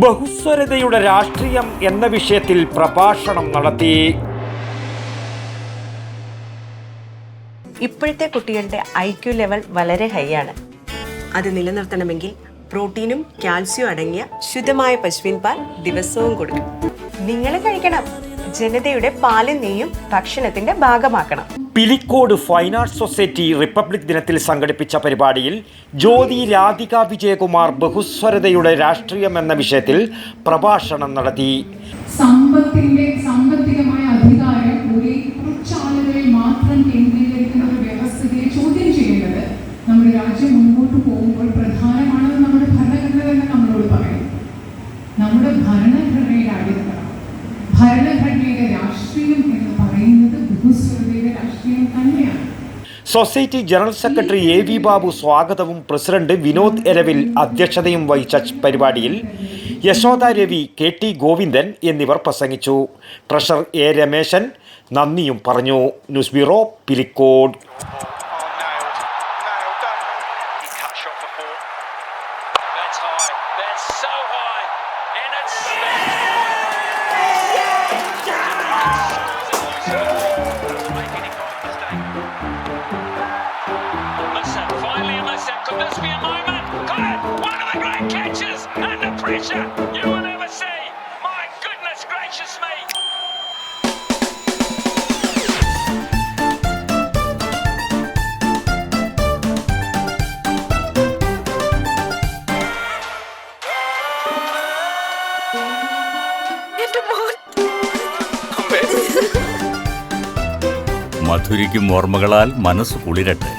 ബഹുസ്വരതയുടെ രാഷ്ട്രീയം എന്ന വിഷയത്തിൽ പ്രഭാഷണം നടത്തി. ഇപ്പോഴത്തെ കുട്ടികളുടെ IQ ലെവൽ വളരെ ഹൈ ആണ്. അത് നിലനിർത്തണമെങ്കിൽ പ്രോട്ടീനും കാൽസ്യവും അടങ്ങിയ ശുദ്ധമായ പശുവിൻ പാൽ ദിവസവും കൊടുക്കും. നിങ്ങൾ കഴിക്കണം. ജനതയുടെ പാലും നെയ്യും ഭക്ഷണത്തിന്റെ ഭാഗമാക്കണം. Pilicode fine arts society republic ദിനത്തിൽ സംഘടിപ്പിച്ച പരിപാടിയിൽ ജ്യോതി രാധിക വിജയകുമാർ ബഹുസ്വരതയുടെ രാഷ്ട്രീയം എന്ന വിഷയത്തിൽ പ്രഭാഷണം നടത്തി. സാമ്പത്തികമായ അധികാരം കുറച്ച് ആളുകളിൽ മാത്രം കേന്ദ്രീകരിക്കുന്ന ഒരു വ്യവസ്ഥയെ ചോദ്യം ചെയ്യുന്നത് നമ്മുടെ രാജ്യം മുൻപോട്ട് പോകുമ്പോൾ പ്രധാനമാണെന്ന് നമ്മുടെ ഭരണഘടന തന്നെ നമ്മളോട് പറയും. നമ്മുടെ ഭരണഘടനയുടെ അടിത്തറ, ഭരണഘടനയുടെ രാഷ്ട്രീയം എന്ന് പറയുന്നത് ബഹുസ്വരതയുടെ രാഷ്ട്രീയം തന്നെയാണ്. Society general secretary AV Babu സ്വാഗതവും പ്രസിഡന്റ് വിനോദ് എരവിൽ അധ്യക്ഷതയും വഹിച്ച പരിപാടിയിൽ യശോദ രവി, KT ഗോവിന്ദൻ എന്നിവർ പ്രസംഗിച്ചു. ട്രഷറർ A രമേശൻ നന്ദിയും പറഞ്ഞു. News bureau, Pilicode. Could this be a moment? Got it! One of the great catches! And the pressure you will never see! My goodness gracious me! മധുരിക്കും ഓർമ്മകളാൽ മനസ്സ് കുളിരട്ടെ.